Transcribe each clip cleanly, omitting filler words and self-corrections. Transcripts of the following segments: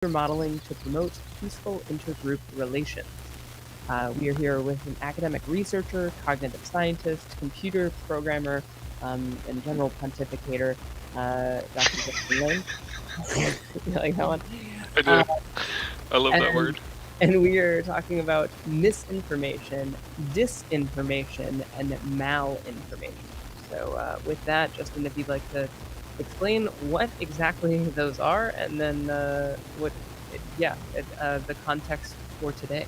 modeling to promote peaceful intergroup relations. We are here with an academic researcher, cognitive scientist, computer programmer, and general pontificator, Dr. Justin Lin. You like that one? I Uh, do. I love that and, word. and we are talking about misinformation, disinformation, and malinformation. So with that, Justin, if you'd like to explain what exactly those are, and then the context for today.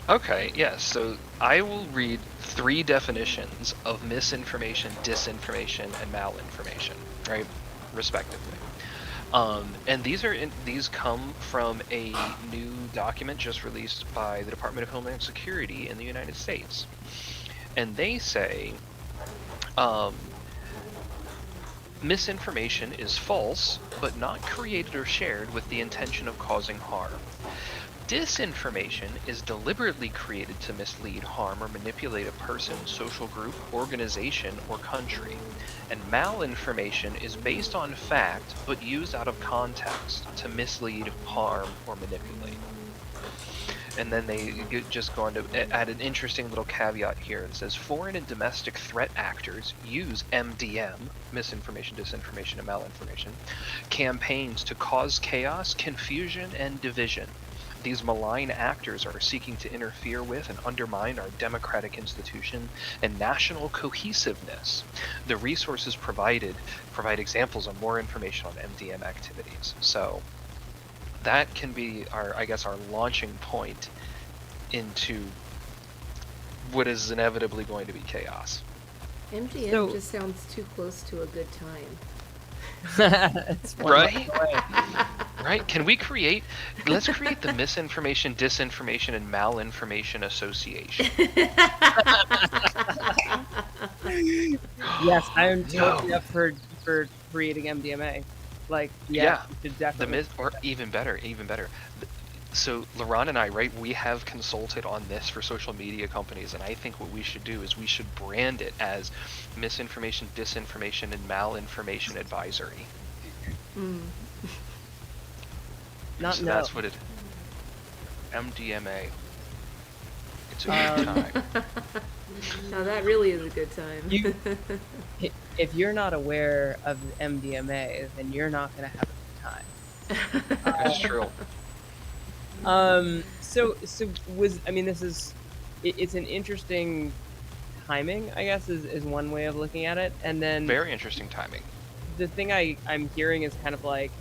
Okay, yes. So I will read 3 definitions of misinformation, disinformation, and malinformation, right, respectively. And these come from a new document just released by the Department of Homeland Security in the United States, and they say misinformation is false, but not created or shared with the intention of causing harm. Disinformation is deliberately created to mislead, harm, or manipulate a person, social group, organization, or country. And malinformation is based on fact, but used out of context to mislead, harm, or manipulate. And then they just go on to add an interesting little caveat here. It says foreign and domestic threat actors use MDM, misinformation, disinformation, and malinformation, campaigns to cause chaos, confusion, and division. These malign actors are seeking to interfere with and undermine our democratic institution and national cohesiveness. The resources provided provide examples of more information on MDM activities. So that can be our launching point into what is inevitably going to be chaos. MGM just sounds too close to a good time. It's right? Right? Let's create the Misinformation, Disinformation, and Malinformation Association. Yes, I am totally up for creating MDMA. Like, yeah, you should definitely. Or even better. So Laron and I, right, we have consulted on this for social media companies, and I think what we should do is we should brand it as Misinformation, Disinformation, and Malinformation Advisory. That's what it. MDMA. It's a good time. Now that really is a good time. If you're not aware of MDMA, then you're not going to have a good time. That's true. It's an interesting timing, I guess, is one way of looking at it. And then very interesting timing. The thing I'm hearing is kind of like,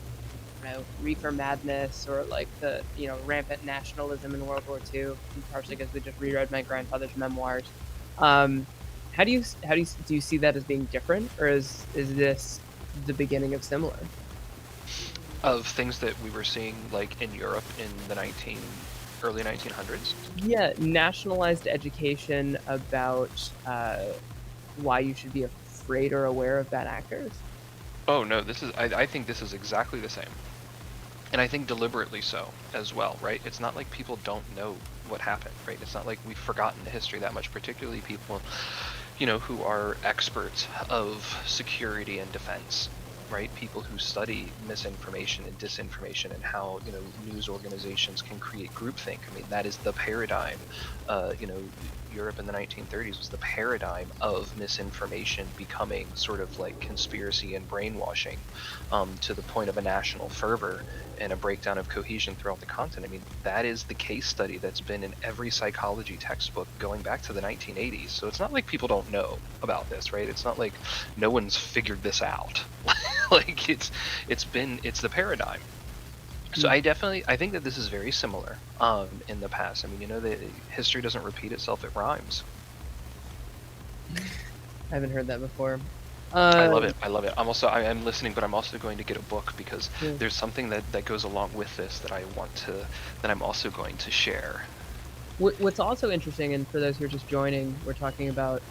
reefer madness, or like the rampant nationalism in World War II, partially because we just reread my grandfather's memoirs. How do you see that as being different, or is this the beginning of similar? Of things that we were seeing, like in Europe in the early 1900s? Yeah, nationalized education about why you should be afraid or aware of bad actors. Oh no, I think this is exactly the same. And I think deliberately so as well, right? It's not like people don't know what happened, right? It's not like we've forgotten the history that much, particularly people, who are experts of security and defense, right? People who study misinformation and disinformation and how, news organizations can create groupthink. I mean, that is the paradigm. Europe in the 1930s was the paradigm of misinformation becoming sort of like conspiracy and brainwashing, to the point of a national fervor and a breakdown of cohesion throughout the continent. I mean, that is the case study that's been in every psychology textbook going back to the 1980s. So it's not like people don't know about this, right? It's not like no one's figured this out. Like it's the paradigm. So I think that this is very similar in the past. I mean, the history doesn't repeat itself, it rhymes. I haven't heard that before. I love it. I'm listening, but I'm also going to get a book because there's something that goes along with this that I'm also going to share. What's also interesting, and for those who are just joining, we're talking about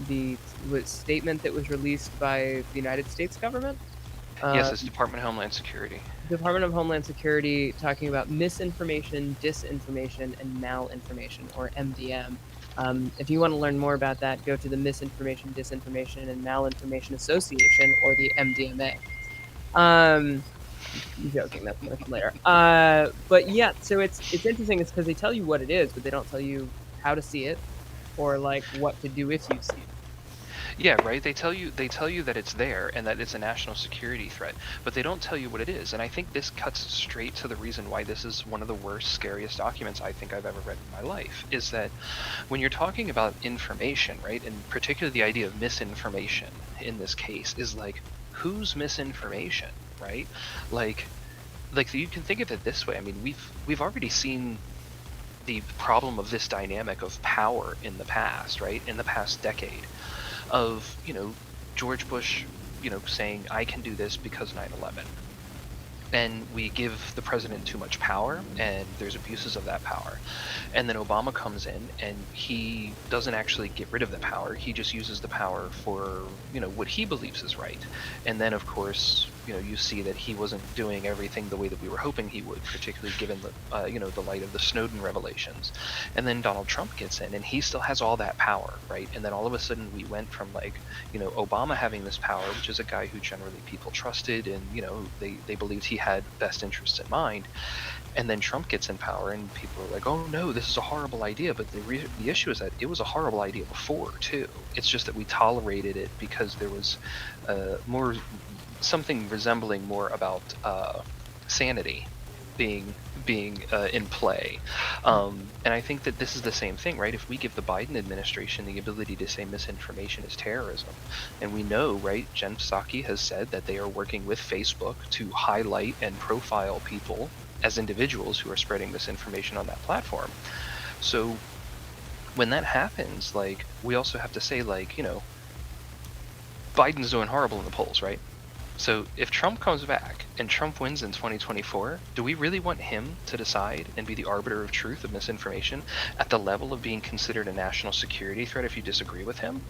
the statement that was released by the United States government. Yes, it's Department of Homeland Security. Department of Homeland Security talking about misinformation, disinformation, and malinformation, or MDM. If you want to learn more about that, go to the Misinformation, Disinformation, and Malinformation Association, or the MDMA. joking. That's gonna come later. But yeah, so it's interesting. It's because they tell you what it is, but they don't tell you how to see it or like what to do if you see it. Yeah, right. They tell you that it's there and that it's a national security threat, but they don't tell you what it is. And I think this cuts straight to the reason why this is one of the worst, scariest documents I think I've ever read in my life. Is that when you're talking about information, right, and particularly the idea of misinformation in this case is like whose misinformation, right? Like like you can think of it this way. I mean, we've already seen the problem of this dynamic of power in the past, right? In the past decade of, George Bush, saying, I can do this because 9/11. And we give the president too much power, and there's abuses of that power. And then Obama comes in, and he doesn't actually get rid of the power. He just uses the power for, what he believes is right. And then, of course, you see that he wasn't doing everything the way that we were hoping he would, particularly given the light of the Snowden revelations. And then Donald Trump gets in, and he still has all that power, right? And then all of a sudden, we went from Obama having this power, which is a guy who generally people trusted, and they believed he had best interests in mind. And then Trump gets in power, and people are like, "Oh no, this is a horrible idea." But the issue is that it was a horrible idea before too. It's just that we tolerated it because there was more something resembling more about sanity being in play. And I think that this is the same thing, right? If we give the Biden administration the ability to say misinformation is terrorism, and we know, right, Jen Psaki has said that they are working with Facebook to highlight and profile people as individuals who are spreading misinformation on that platform. So when that happens, like, we also have to say, like, Biden's doing horrible in the polls, right? So if Trump comes back and Trump wins in 2024, do we really want him to decide and be the arbiter of truth of misinformation at the level of being considered a national security threat if you disagree with him?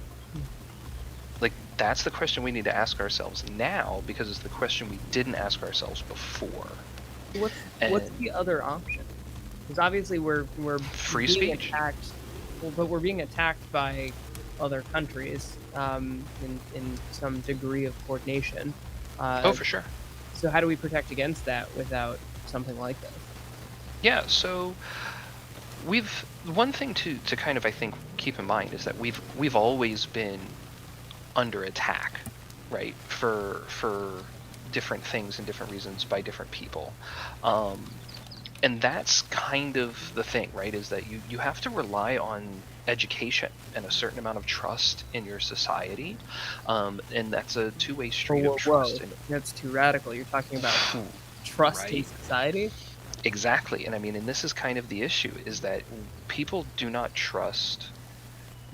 Like, that's the question we need to ask ourselves now, because it's the question we didn't ask ourselves before. What's the other option? Because obviously we're Free being speech. attacked, but we're being attacked by other countries in some degree of coordination. Oh, for sure. So how do we protect against that without something like this? Yeah, so one thing to kind of, I think, keep in mind is that we've always been under attack, right, for different things and different reasons by different people. And that's kind of the thing, right, is that you have to rely on education and a certain amount of trust in your society. And that's a two-way street of trust. Whoa. That's too radical. You're talking about trust in Right? society? Exactly. And I mean, and this is kind of the issue, is that people do not trust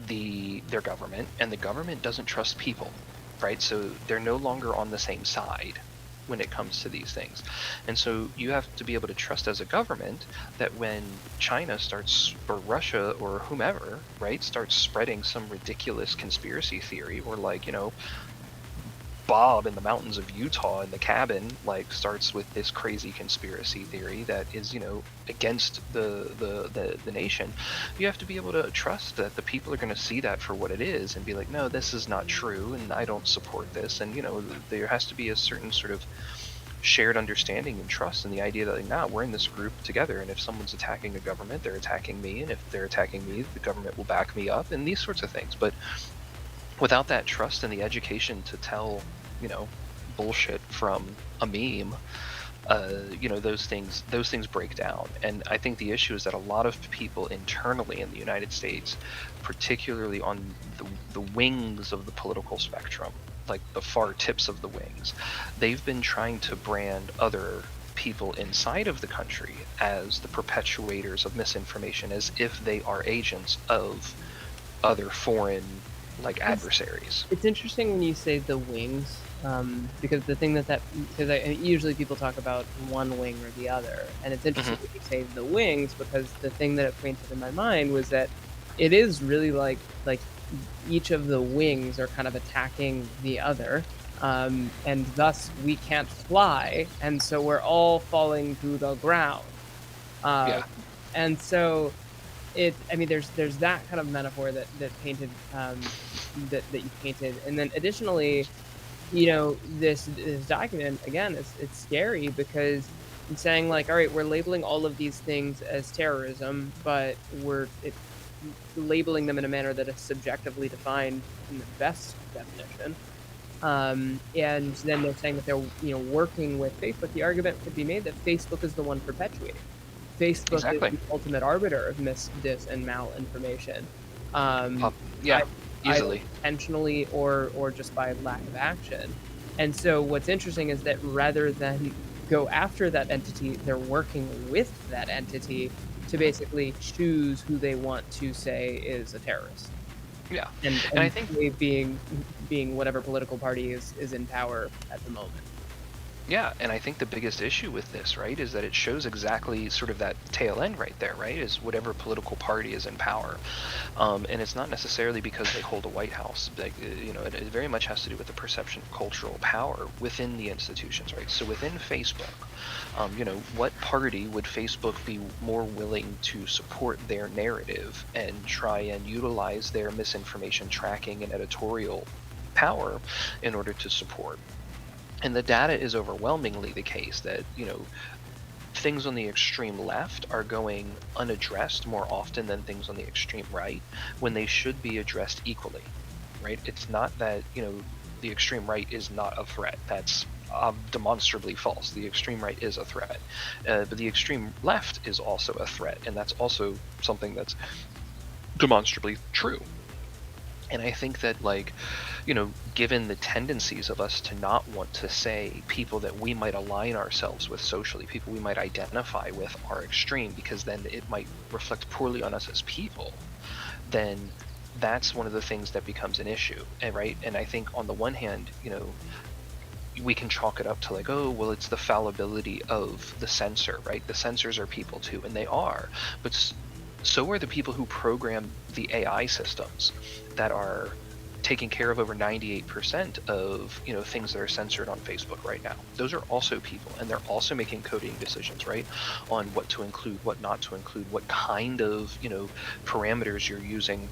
their government, and the government doesn't trust people, right? So they're no longer on the same side when it comes to these things. And so you have to be able to trust as a government that when China starts, or Russia, or whomever, right, starts spreading some ridiculous conspiracy theory, or like, Bob in the mountains of Utah in the cabin, like, starts with this crazy conspiracy theory that is, against the nation, you have to be able to trust that the people are going to see that for what it is and be like, no, this is not true, and I don't support this. And there has to be a certain sort of shared understanding and trust, and the idea that, like, nah, we're in this group together, and if someone's attacking a government, they're attacking me, and if they're attacking me, the government will back me up, and these sorts of things. But without that trust and the education to tell, bullshit from a meme, those things break down. And I think the issue is that a lot of people internally in the United States, particularly on the wings of the political spectrum, like the far tips of the wings, they've been trying to brand other people inside of the country as the perpetuators of misinformation, as if they are agents of other foreign, like, adversaries. It's interesting when you say the wings, because the thing because usually people talk about one wing or the other, and it's interesting when you say the wings, because the thing that it painted in my mind was that it is really like each of the wings are kind of attacking the other, and thus we can't fly, and so we're all falling to the ground. Yeah. And so I mean, there's that kind of metaphor that painted that you painted, and then additionally, this document again, it's scary because it's saying like, all right, we're labeling all of these things as terrorism, but labeling them in a manner that is subjectively defined in the best definition. And then they're saying that they're, working with Facebook. The argument could be made that Facebook is the one perpetuating. Facebook is Exactly. the ultimate arbiter of dis, and malinformation, um, Uh, yeah, either easily. intentionally or just by lack of action. And so what's interesting is that rather than go after that entity, they're working with that entity to basically choose who they want to say is a terrorist. Yeah, and I And think they being whatever political party is in power at the moment. Yeah, and I think the biggest issue with this, right, is that it shows exactly sort of that tail end right there, right, is whatever political party is in power. And it's not necessarily because they hold a White House. Like, it very much has to do with the perception of cultural power within the institutions, right? So within Facebook, what party would Facebook be more willing to support their narrative and try and utilize their misinformation tracking and editorial power in order to support? And the data is overwhelmingly the case that, things on the extreme left are going unaddressed more often than things on the extreme right when they should be addressed equally, right? It's not that, the extreme right is not a threat. That's demonstrably false. The extreme right is a threat. But the extreme left is also a threat. And that's also something that's demonstrably true. And I think that, like, given the tendencies of us to not want to say people that we might align ourselves with socially, people we might identify with are extreme because then it might reflect poorly on us as people, then that's one of the things that becomes an issue. And right. And I think on the one hand, we can chalk it up to like, oh, well, it's the fallibility of the censor, right? The censors are people too, and they are. But so are the people who program the AI systems that are taking care of over 98% of things that are censored on Facebook right now. Those are also people, and they're also making coding decisions, right, on what to include, what not to include, what kind of parameters you're using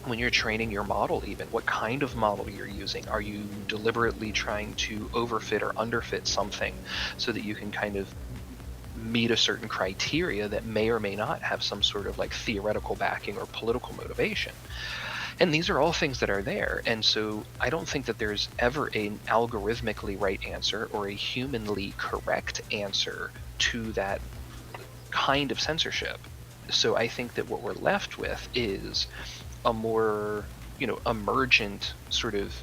when you're training your model. Even what kind of model you're using. Are you deliberately trying to overfit or underfit something so that you can kind of meet a certain criteria that may or may not have some sort of like theoretical backing or political motivation? And these are all things that are there. And so I don't think that there's ever an algorithmically right answer or a humanly correct answer to that kind of censorship. So I think that what we're left with is a more, emergent sort of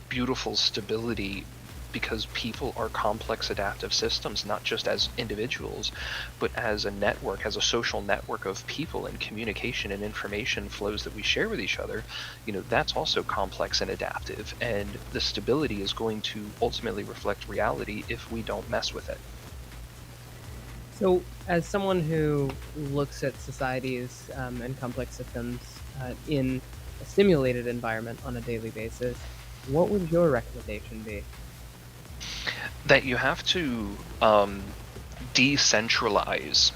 beautiful stability, because people are complex adaptive systems, not just as individuals, but as a network, as a social network of people and communication and information flows that we share with each other. That's also complex and adaptive, and the stability is going to ultimately reflect reality if we don't mess with it. So, as someone who looks at societies and complex systems in a simulated environment on a daily basis, what would your recommendation be? That you have to decentralize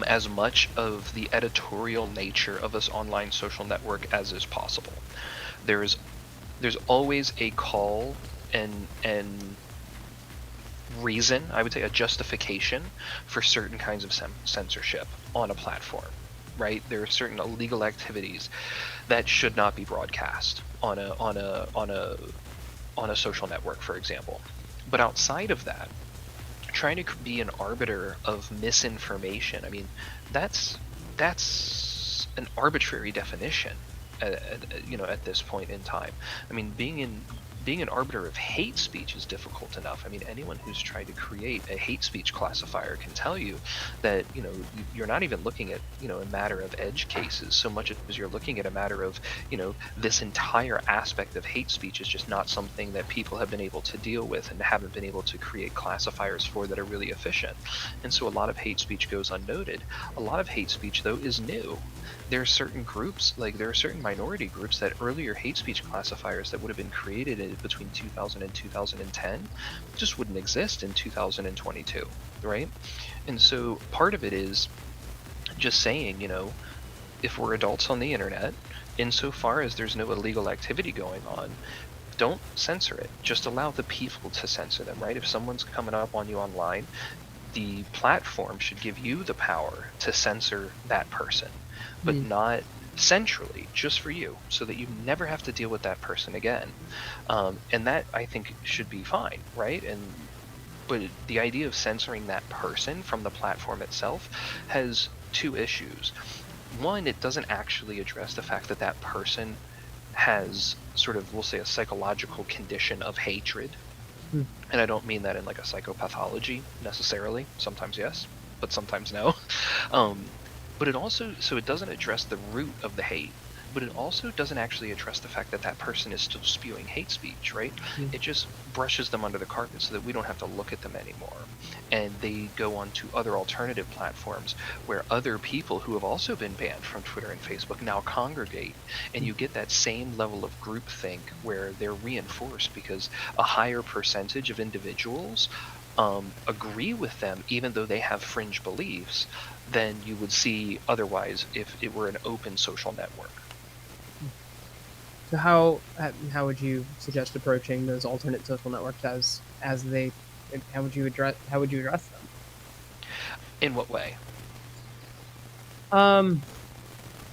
as much of the editorial nature of this online social network as is possible. There's there's always a call and reason, I would say a justification for certain kinds of censorship on a platform, right? There are certain illegal activities that should not be broadcast on a social network, for example. But outside of that, trying to be an arbiter of misinformation, I mean, that's an arbitrary definition at this point in time. I mean, being an arbiter of hate speech is difficult enough. I mean, anyone who's tried to create a hate speech classifier can tell you that you're not even looking at a matter of edge cases so much as you're looking at a matter of this entire aspect of hate speech is just not something that people have been able to deal with and haven't been able to create classifiers for that are really efficient. And so a lot of hate speech goes unnoted. A lot of hate speech, though, is new. There are certain groups, like there are certain minority groups, that earlier hate speech classifiers that would have been created between 2000 and 2010 just wouldn't exist in 2022, right? And so part of it is just saying, if we're adults on the internet, insofar as there's no illegal activity going on, don't censor it. Just allow the people to censor them, right? If someone's coming up on you online, the platform should give you the power to censor that person, but Hmm. not centrally, just for you, so that you never have to deal with that person again. And that, I think, should be fine, right? But the idea of censoring that person from the platform itself has two issues. One, it doesn't actually address the fact that that person has sort of, we'll say, a psychological condition of hatred. Hmm. And I don't mean that in like a psychopathology necessarily. Sometimes yes, but sometimes no. Um, but it also, so it doesn't address the root of the hate, but it also doesn't actually address the fact that that person is still spewing hate speech, right? Hmm. It just brushes them under the carpet so that we don't have to look at them anymore. And they go on to other alternative platforms where other people who have also been banned from Twitter and Facebook now congregate. And Hmm. you get that same level of groupthink where they're reinforced because a higher percentage of individuals agree with them, even though they have fringe beliefs, than you would see otherwise if it were an open social network. So how would you suggest approaching those alternate social networks as they how would you address them? In what way? Um,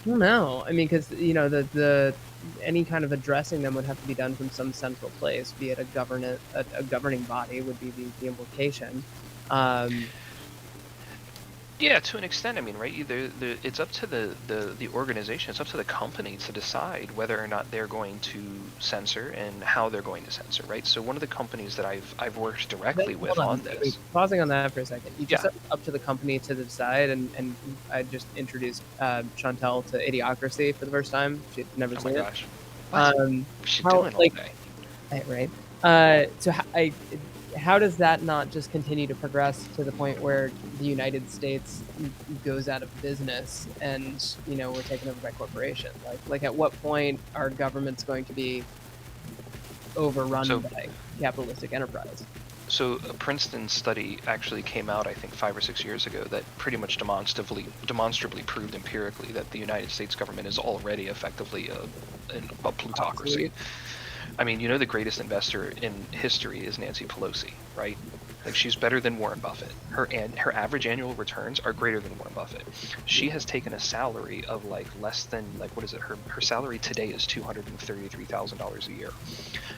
I don't know. I mean, because the any kind of addressing them would have to be done from some central place, be it a governing body would be the implication. Um, Yeah, to an extent. I mean, right? It's up to the organization. It's up to the company to decide whether or not they're going to censor and how they're going to censor, right? So one of the companies that I've worked directly Hold with on, on wait, this. pausing on that for a second. You just Yeah. said it's up to the company to decide, and I just introduced Chantel to Idiocracy for the first time. She'd never Oh my seen it. gosh. What? Um, What's she how doing all like day? right? So how does that not just continue to progress to the point where the United States goes out of business and we're taken over by corporations? Like at what point are governments going to be overrun So by capitalistic enterprise? So a Princeton study actually came out, I think, 5 or 6 years ago that pretty much demonstrably proved empirically that the United States government is already effectively a plutocracy. Obsolete. I mean, the greatest investor in history is Nancy Pelosi, right? Like she's better than Warren Buffett. Her average annual returns are greater than Warren Buffett. She has taken a salary of like less than, like, what is it? Her salary today is $233,000 a year,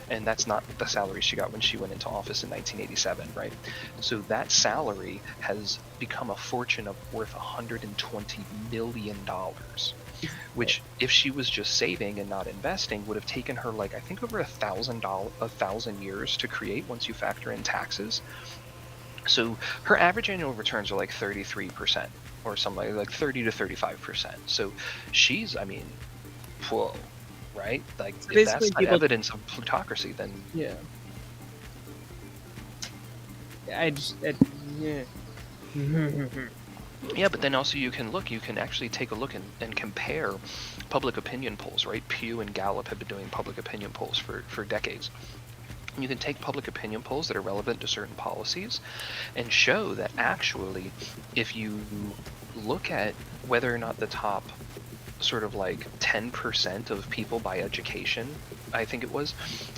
and that's not the salary she got when she went into office in 1987, right? So that salary has become a fortune of worth $120 million, which if she was just saving and not investing would have taken her, like, I think over $1,000 years to create once you factor in taxes. So her average annual returns are like 33% or something, like 30 to 35%. So she's, I mean, whoa, right? Like So if basically, that's not people, evidence of plutocracy, then yeah, I just, yeah. yeah. But then also you can actually take a look and compare public opinion polls, right? Pew and Gallup have been doing public opinion polls for decades. You can take public opinion polls that are relevant to certain policies and show that actually, if you look at whether or not the top sort of like 10% of people by education, I think it was,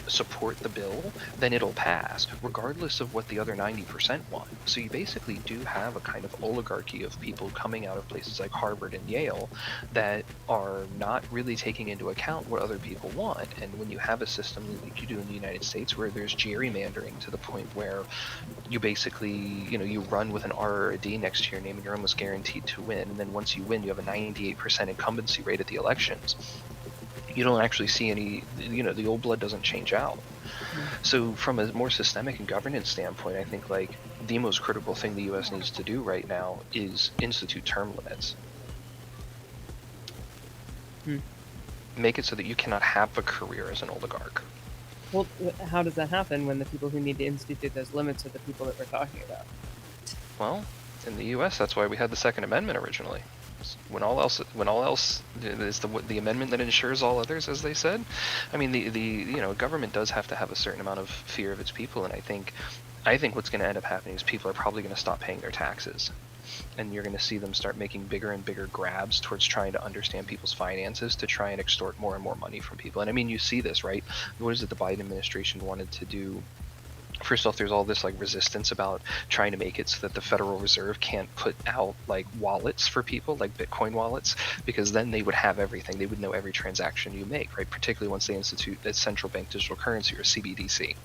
support the bill, then it'll pass, regardless of what the other 90% want. So you basically do have a kind of oligarchy of people coming out of places like Harvard and Yale that are not really taking into account what other people want. And when you have a system like you do in the United States where there's gerrymandering to the point where you basically, you run with an R or a D next to your name and you're almost guaranteed to win. And then once you win, you have a 98% incumbency rate at the elections. You don't actually see any, the old blood doesn't change out. So from a more systemic and governance standpoint, I think like the most critical thing the US needs to do right now is institute term limits. Hmm. Make it so that you cannot have a career as an oligarch. Well, how does that happen when the people who need to institute those limits are the people that we're talking about? Well, in the U.S., that's why we had the Second Amendment originally. When all else is the amendment that ensures all others, as they said. I mean, the government does have to have a certain amount of fear of its people, and I think what's going to end up happening is people are probably going to stop paying their taxes. and you're going to see them start making bigger and bigger grabs towards trying to understand people's finances to try and extort more and more money from people. And I mean, you see this, right? What is it the Biden administration wanted to do? First off, there's all this like resistance about trying to make it so that the Federal Reserve can't put out like wallets for people, like Bitcoin wallets, because then they would have everything. They would know every transaction you make, right? Particularly once they institute a central bank digital currency, or CBDC.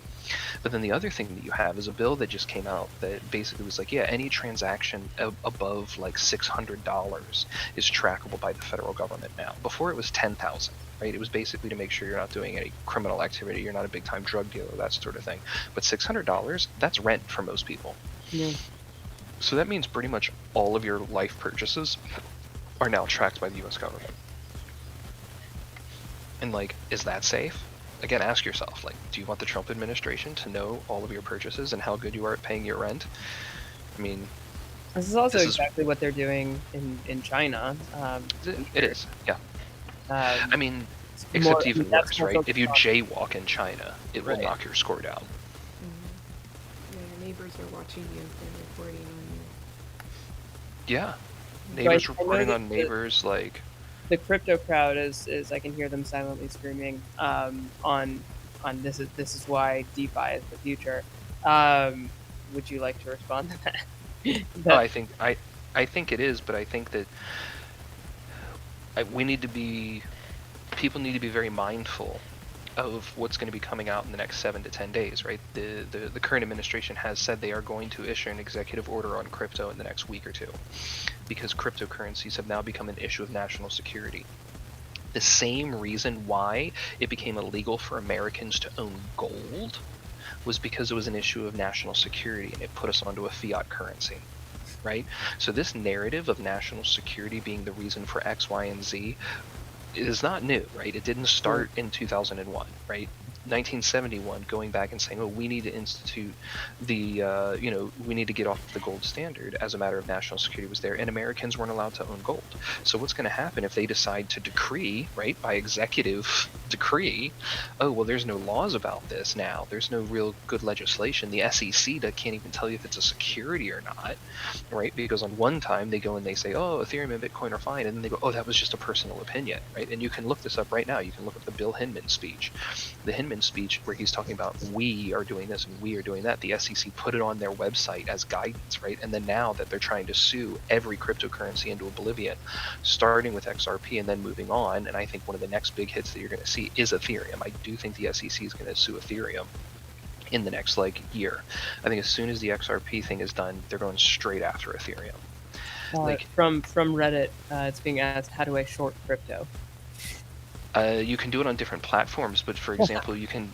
But then the other thing that you have is a bill that just came out that basically was like, yeah, any transaction above like $600 is trackable by the federal government now. Before it was 10,000, right? It was basically to make sure you're not doing any criminal activity, you're not a big time drug dealer, that sort of thing. But $600, that's rent for most people. Yeah. So that means pretty much all of your life purchases are now tracked by the US government. And like, is that safe? Again, ask yourself, like, do you want the Trump administration to know all of your purchases and how good you are at paying your rent? I mean, this is also exactly what they're doing in China. It is, yeah. I mean, except more, even worse, right? If you jaywalk in China, it will Right. knock your score down. Yeah, your neighbors are watching you and reporting on you. Yeah, neighbors I know reporting that on neighbors, like... the crypto crowd is I can hear them silently screaming on this is why DeFi is the future. Would you like to respond to that? Oh, I think it is, but I think that people need to be very mindful of what's going to be coming out in the next 7 to 10 days, right? The current administration has said they are going to issue an executive order on crypto in the next week or two, because cryptocurrencies have now become an issue of national security. The same reason why it became illegal for Americans to own gold was because it was an issue of national security, and it put us onto a fiat currency, right? So this narrative of national security being the reason for X, Y, and Z is not new, right? It didn't start in 2001, right? 1971, going back and saying, oh, we need to institute the, we need to get off the gold standard as a matter of national security was there, and Americans weren't allowed to own gold. So what's going to happen if they decide to decree, right, by executive decree, oh, well, there's no laws about this now, there's no real good legislation, the SEC can't even tell you if it's a security or not, right? Because on one time they go and they say, oh, Ethereum and Bitcoin are fine, and then they go, oh, that was just a personal opinion, right? And you can look this up right now. You can look up the Bill Hinman speech. The Hinman speech where he's talking about we are doing this and we are doing that. The SEC put it on their website as guidance, right? And then now that they're trying to sue every cryptocurrency into oblivion, starting with XRP and then moving on, and I think one of the next big hits that you're going to see is Ethereum. I do think the SEC is going to sue Ethereum in the next year. I think as soon as the XRP thing is done, they're going straight after Ethereum. From Reddit, it's being asked, how do I short crypto? You can do it on different platforms, but for example, you can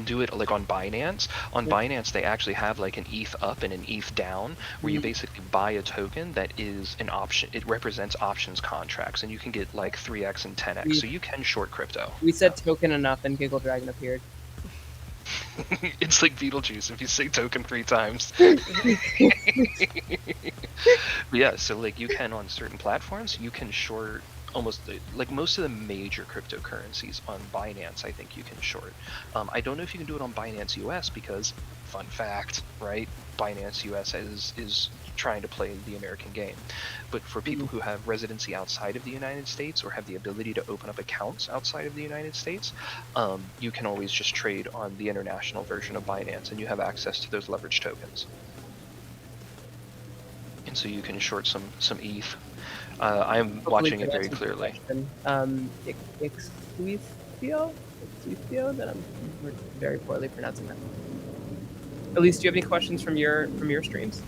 do it like on Binance. On Binance, they actually have like an ETH up and an ETH down, where you basically buy a token that is an option. It represents options contracts, and you can get like 3x and 10x. So you can short crypto. We said token enough, and Giggle Dragon appeared. It's like Beetlejuice if you say token 3 times. Yeah, so like you can on certain platforms, you can short almost like most of the major cryptocurrencies on Binance. I think you can short. I don't know if you can do it on Binance US because, fun fact, right? Binance US is trying to play the American game. But for people who have residency outside of the United States or have the ability to open up accounts outside of the United States, you can always just trade on the international version of Binance, and you have access to those leverage tokens. And so you can short some ETH. I'm watching it very clearly. Exquisio, that I'm very poorly pronouncing that. Elise, do you have any questions from your streams?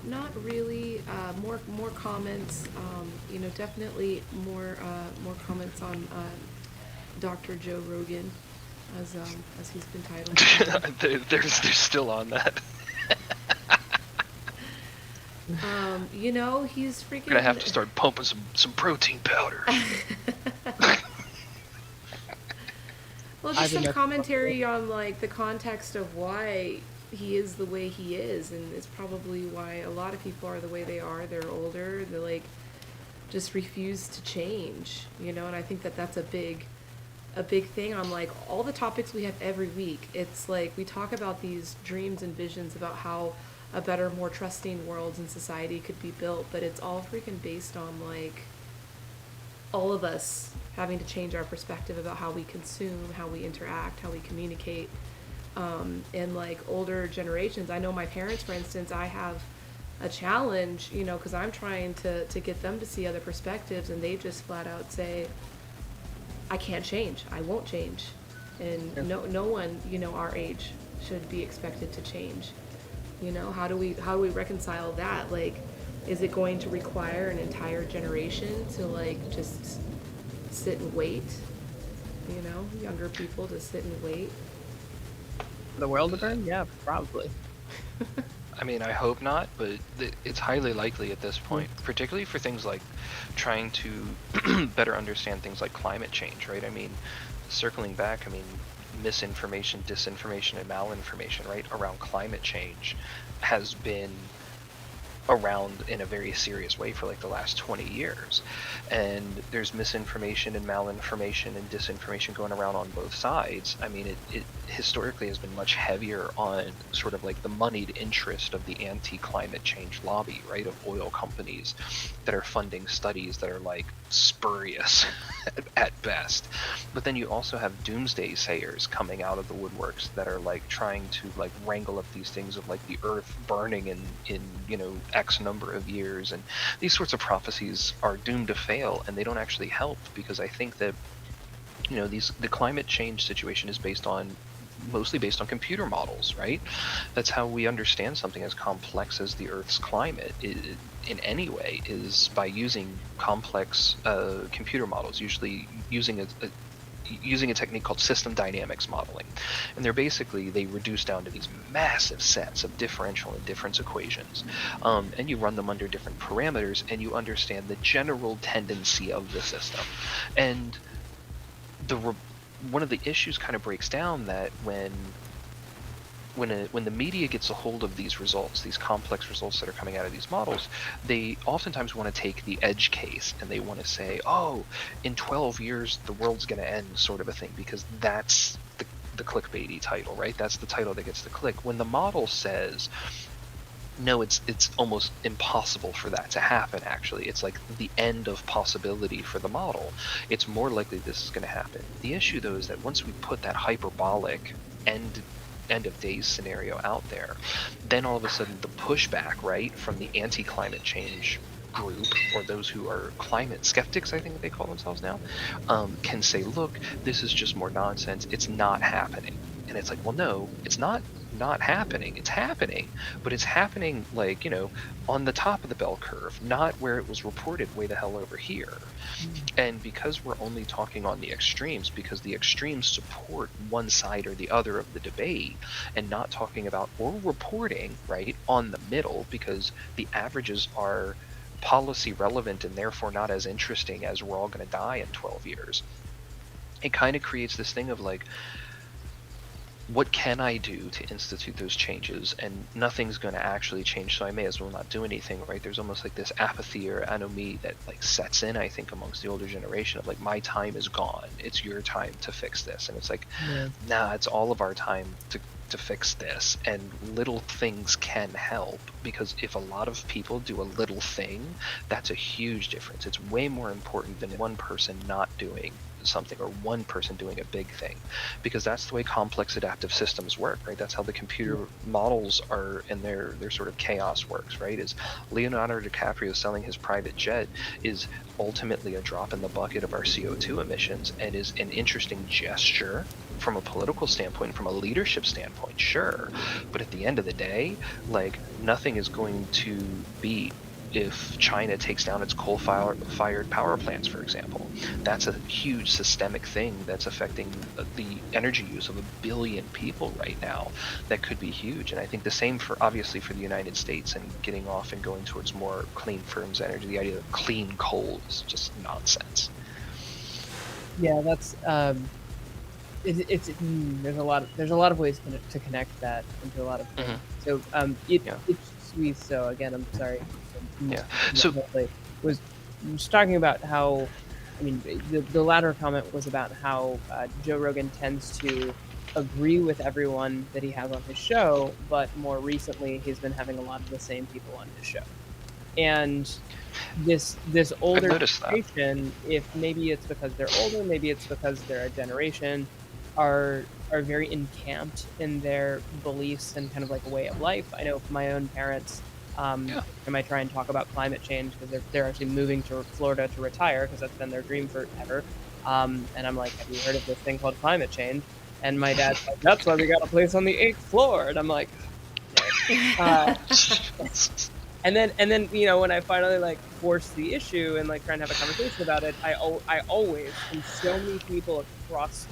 Not really. More comments. Definitely more comments on Dr. Joe Rogan, as he's been titled. They're still on that. He's freaking. Gonna have to start pumping some protein powder. Well, just some commentary on like the context of why he is the way he is, and it's probably why a lot of people are the way they are. They're older. They like just refuse to change, and I think that's a big thing on like all the topics we have every week. It's like we talk about these dreams and visions about how a better, more trusting world and society could be built. But it's all freaking based on like all of us having to change our perspective about how we consume, how we interact, how we communicate. And like older generations, I know my parents, for instance, I have a challenge, you know, because I'm trying to get them to see other perspectives, and they just flat out say, I can't change, I won't change. And Yeah. no one, you know, our age should be expected to change. You know, how do we reconcile that? Like, is it going to require an entire generation to like just sit and wait? You know, younger people to sit and wait. The world to burn? Yeah, probably. I mean, I hope not, but it's highly likely at this Mm. point, particularly for things like trying to better understand things like climate change, right? I mean, circling back, I mean, misinformation, disinformation, and malinformation, right, around climate change has been around in a very serious way for like the last 20 years. And there's misinformation and malinformation and disinformation going around on both sides. I mean, it historically has been much heavier on sort of like the moneyed interest of the anti-climate change lobby, right, of oil companies that are funding studies that are like spurious at best. But then you also have doomsday sayers coming out of the woodworks that are like trying to like wrangle up these things of like the earth burning in you know X number of years, and these sorts of prophecies are doomed to fail, and they don't actually help, because I think that you know the climate change situation is mostly based on computer models, right? That's how we understand something as complex as the Earth's climate in any way, is by using complex computer models, usually using a technique called system dynamics modeling. And they reduce down to these massive sets of differential and difference equations. And you run them under different parameters, and you understand the general tendency of the system. And one of the issues kind of breaks down that when the media gets a hold of these results, these complex results that are coming out of these models, they oftentimes want to take the edge case, and they want to say, oh, in 12 years the world's going to end, sort of a thing, because that's the clickbaity title, right? That's the title that gets the click. When the model says, no, it's almost impossible for that to happen, actually. It's like the end of possibility for the model. It's more likely this is going to happen. The issue, though, is that once we put that hyperbolic end of days scenario out there, then all of a sudden the pushback, right, from the anti-climate change group, or those who are climate skeptics, I think they call themselves now, can say, look, this is just more nonsense, it's not happening. And it's like, well, no, it's not happening, it's happening, but it's happening, like, you know, on the top of the bell curve, not where it was reported way the hell over here. And because we're only talking on the extremes, because the extremes support one side or the other of the debate, and not talking about or reporting, right, on the middle, because the averages are policy relevant and therefore not as interesting as we're all going to die in 12 years. It kind of creates this thing of like, what can I do to institute those changes? And nothing's going to actually change, so I may as well not do anything, right? There's almost like this apathy or anomie that like sets in, I think, amongst the older generation of like, my time is gone, it's your time to fix this. And it's like, Yeah. nah, it's all of our time to fix this, and little things can help, because if a lot of people do a little thing, that's a huge difference. It's way more important than one person not doing something or one person doing a big thing, because that's the way complex adaptive systems work, right? That's how the computer models are, and their sort of chaos works, right? Is Leonardo DiCaprio selling his private jet is ultimately a drop in the bucket of our CO2 emissions, and is an interesting gesture from a political standpoint, from a leadership standpoint, sure. But at the end of the day, like, nothing is going to be if China takes down its coal-fired power plants, for example. That's a huge systemic thing that's affecting the energy use of 1 billion people right now. That could be huge. And I think the same for, obviously, for the United States, and getting off and going towards more clean firms energy. The idea of clean coal is just nonsense. Yeah, that's there's a lot of ways to connect that into a lot of Hmm. things. So Yeah. it's sweet. So again, I'm sorry, Yeah. So. was was talking about how, I mean, the latter comment was about how Joe Rogan tends to agree with everyone that he has on his show, but more recently he's been having a lot of the same people on his show. And this I've older noticed that. generation, if maybe it's because they're older, maybe it's because they're a generation, are very encamped in their beliefs and kind of like a way of life. I know for my own parents, Yeah. I might try and talk about climate change because they're actually moving to Florida to retire because that's been their dream forever. And I'm like, have you heard of this thing called climate change? And my dad's like, that's why we got a place on the 8th floor. And I'm like, okay. Uh, and then when I finally like force the issue and like try and have a conversation about it, I always from so many people across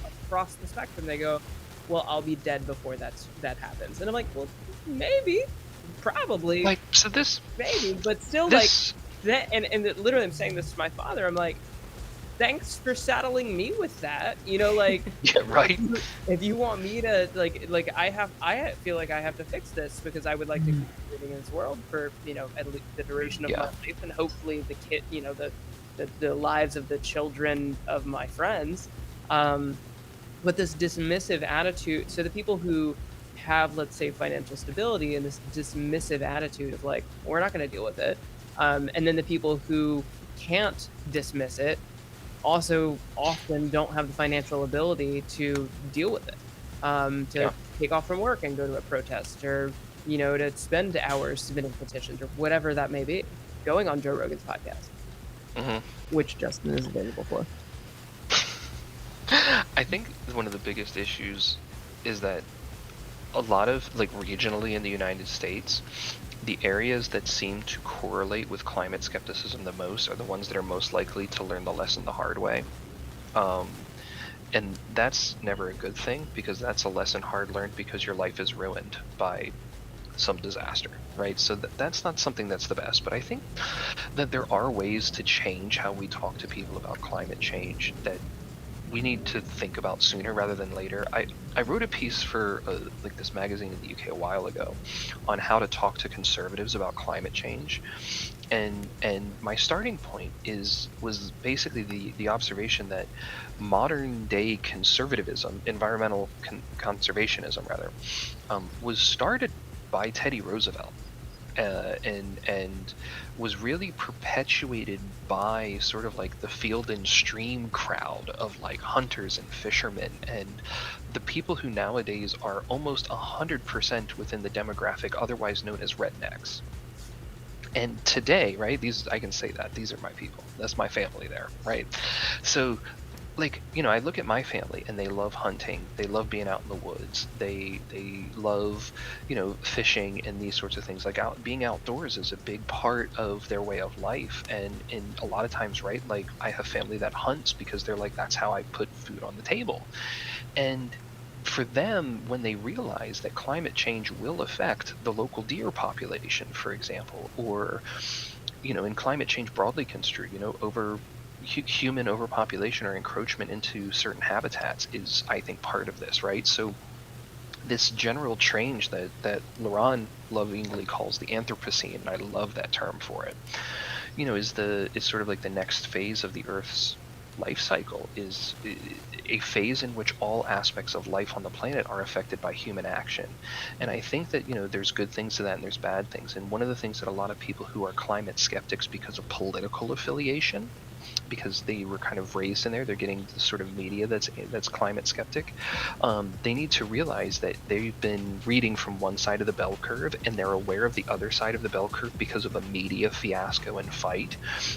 the spectrum they go, well, I'll be dead before that happens, and I'm like, well, maybe, probably, Like, so maybe, but still like this that, and literally I'm saying this to my father. I'm like, thanks for saddling me with that. Like yeah, right. if you want me to like I feel like I have to fix this because I would like to keep living in this world for, at least the duration of my Yeah. life, and hopefully the kid, the lives of the children of my friends. Um, but this dismissive attitude, so the people who have, let's say, financial stability and this dismissive attitude of like, we're not going to deal with it. And then the people who can't dismiss it also often don't have the financial ability to deal with it, to Yeah. take off from work and go to a protest, or to spend hours submitting petitions or whatever that may be, going on Joe Rogan's podcast, Hmm. which Justin is available for. I think one of the biggest issues is that a lot of, like, regionally in the United States, the areas that seem to correlate with climate skepticism the most are the ones that are most likely to learn the lesson the hard way. Um, and that's never a good thing, because that's a lesson hard learned because your life is ruined by some disaster, right? So that's not something that's the best. But I think that there are ways to change how we talk to people about climate change that we need to think about sooner rather than later. I wrote a piece for like this magazine in the UK a while ago on how to talk to conservatives about climate change, and my starting point was basically the observation that modern day conservatism, environmental conservationism rather, was started by Teddy Roosevelt, and was really perpetuated by sort of like the field and stream crowd of like hunters and fishermen, and the people who nowadays are almost 100% within the demographic otherwise known as rednecks. And today, right, these, I can say that these are my people, that's my family there, right? So, like, I look at my family and they love hunting, they love being out in the woods, they love, fishing and these sorts of things. Like, being outdoors is a big part of their way of life. And in a lot of times, right, like, I have family that hunts because they're like, that's how I put food on the table. And for them, when they realize that climate change will affect the local deer population, for example, or, in climate change broadly construed, over human overpopulation or encroachment into certain habitats is, I think, part of this, right? So this general change that Laurent lovingly calls the Anthropocene, and I love that term for it, is sort of like the next phase of the Earth's life cycle, is a phase in which all aspects of life on the planet are affected by human action. And I think that, there's good things to that and there's bad things. And one of the things that a lot of people who are climate skeptics because of political affiliation, because they were kind of raised in there, they're getting the sort of media that's climate skeptic. They need to realize that they've been reading from one side of the bell curve and they're aware of the other side of the bell curve because of a media fiasco and fight.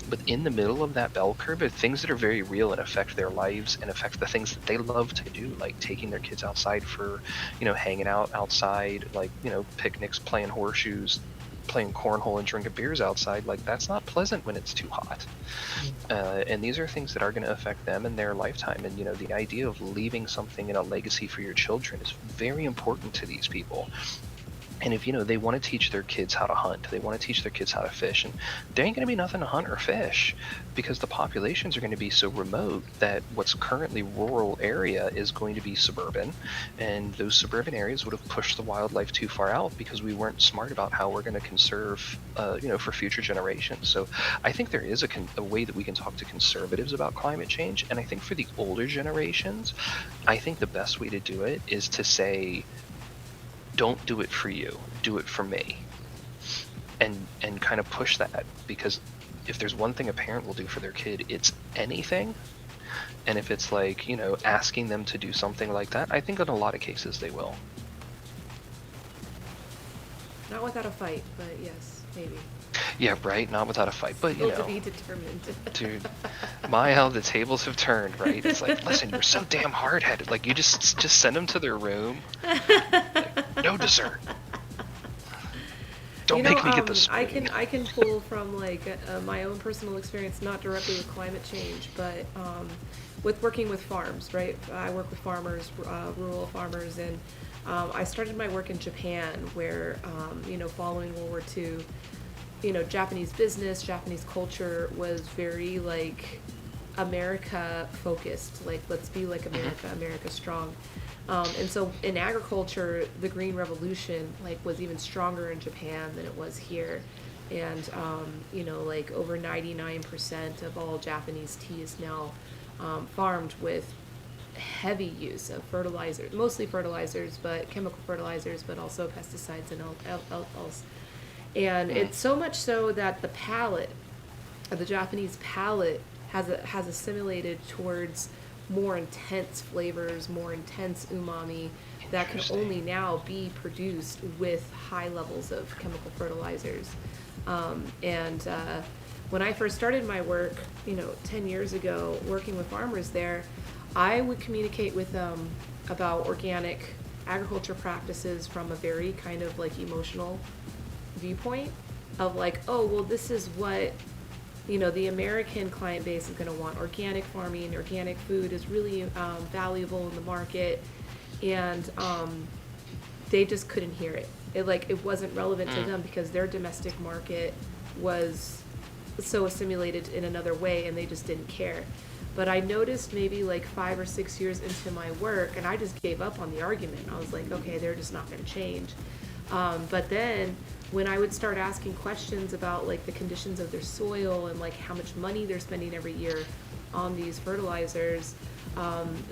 But in the middle of that bell curve are things that are very real and affect their lives and affect the things that they love to do, like taking their kids outside for, hanging out outside, like, picnics, playing horseshoes, playing cornhole and drinking beers outside. Like, that's not pleasant when it's too hot. And these are things that are going to affect them in their lifetime. And, the idea of leaving something in a legacy for your children is very important to these people. And if, they want to teach their kids how to hunt, they want to teach their kids how to fish, and there ain't going to be nothing to hunt or fish because the populations are going to be so remote that what's currently rural area is going to be suburban, and those suburban areas would have pushed the wildlife too far out because we weren't smart about how we're going to conserve, for future generations. So I think there is a way that we can talk to conservatives about climate change, and I think for the older generations, I think the best way to do it is to say, don't do it for you, do it for me, and kind of push that, because if there's one thing a parent will do for their kid, it's anything. And if it's like, asking them to do something like that, I think in a lot of cases they will. Not without a fight, but yes, maybe. Yeah, right, not without a fight, but Still to be determined. dude, my, how the tables have turned, right? It's like, listen, you're so damn hard-headed, like, you just send them to their room, like, no dessert. Don't make me get the spoon. I can pull from like my own personal experience, not directly with climate change, but with working with farms. Right, I work with farmers, rural farmers, and I started my work in Japan, where following World War II, Japanese business, Japanese culture was very like America focused. Like, let's be like America, America strong. And so in agriculture, the Green Revolution like was even stronger in Japan than it was here. And like over 99% of all Japanese tea is now farmed with heavy use of fertilizers, mostly fertilizers, but chemical fertilizers, but also pesticides and else. And it's so much so that the palate, the Japanese palate, has assimilated towards more intense flavors, more intense umami that can only now be produced with high levels of chemical fertilizers. When I first started my work, 10 years ago, working with farmers there, I would communicate with them about organic agriculture practices from a very kind of like emotional viewpoint of like, oh, well, this is what the American client base is going to want. Organic farming, organic food is really valuable in the market, and they just couldn't hear it. It wasn't relevant to them because their domestic market was so assimilated in another way, and they just didn't care. But I noticed maybe like 5 or 6 years into my work, and I just gave up on the argument. I was like, okay, they're just not going to change. But then when I would start asking questions about like the conditions of their soil and like how much money they're spending every year on these fertilizers,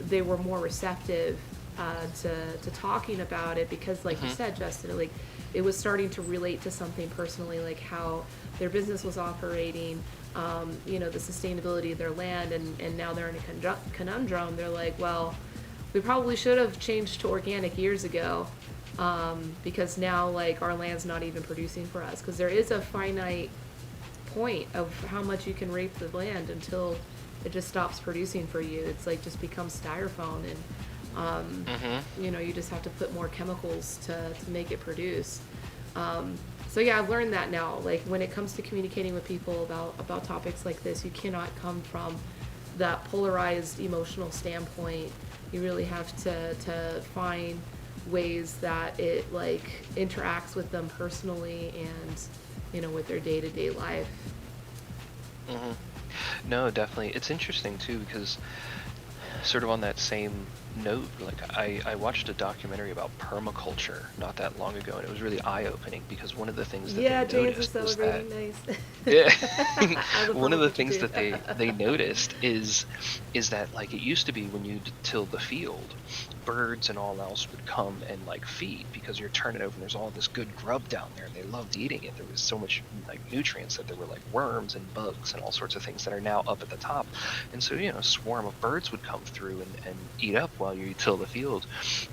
they were more receptive to talking about it because, like you said, Justin, like it was starting to relate to something personally, like how their business was operating, the sustainability of their land, and now they're in a conundrum. They're like, well, we probably should have changed to organic years ago. Because now like our land's not even producing for us, because there is a finite point of how much you can rape the land until it just stops producing for you. It's like just becomes styrofoam, and you just have to put more chemicals to make it produce. So yeah, I've learned that now. Like when it comes to communicating with people about topics like this, you cannot come from that polarized emotional standpoint. You really have to find ways that it like interacts with them personally and with their day-to-day life. No, definitely. It's interesting too because sort of on that same note, like I watched a documentary about permaculture not that long ago, and it was really eye-opening because one of the things that they noticed was that one of the things that they noticed is that like it used to be when you till the field, birds and all else would come and like feed because you're turning over and there's all this good grub down there and they loved eating it. There was so much like nutrients that there were like worms and bugs and all sorts of things that are now up at the top. And so, a swarm of birds would come through and eat up while you till the field.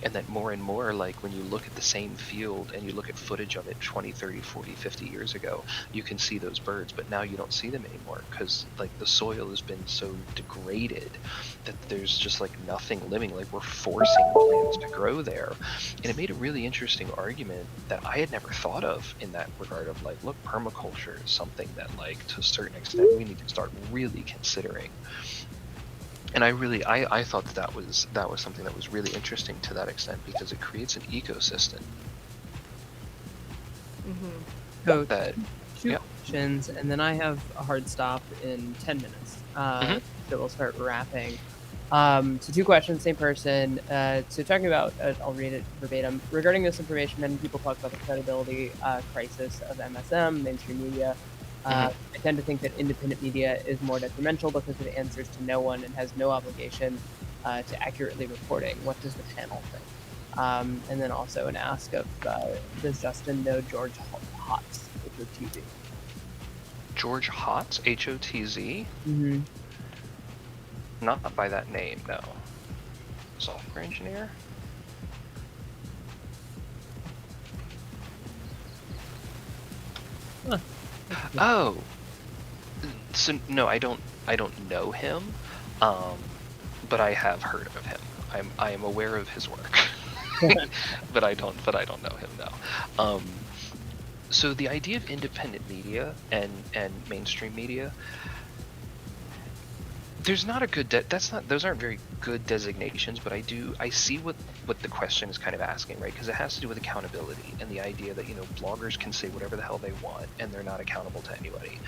And that more and more, like when you look at the same field and you look at footage of it 20, 30, 40, 50 years ago, you can see those birds, but now you don't see them anymore because like the soil has been so degraded that there's just like nothing living. Like we're forcing plants to grow there. And it made a really interesting argument that I had never thought of in that regard of like, look, permaculture is something that like to a certain extent we need to start really considering. And I thought that was something that was really interesting to that extent because it creates an ecosystem. Mm-hmm. So That, two yeah. questions, and then I have a hard stop in 10 minutes. Hmm. So we'll start wrapping. So two questions, same person. So talking about, I'll read it verbatim. Regarding this information, many people talk about the credibility crisis of MSM, mainstream media. Hmm. I tend to think that independent media is more detrimental because it answers to no one and has no obligation to accurately reporting. What does the panel think? And then also an ask of, does Justin know George Hotz, HOTZ? George Hotz, Hotz? Mm-hmm. Not by that name, no. Software engineer? Huh. Oh, so no, I don't know him, um, but I have heard of him. I am aware of his work, but I don't know him, no. So the idea of independent media and mainstream media, there's not a good that's not those aren't very good designations, but I see what the question is kind of asking, right? Because it has to do with accountability and the idea that bloggers can say whatever the hell they want and they're not accountable to anybody.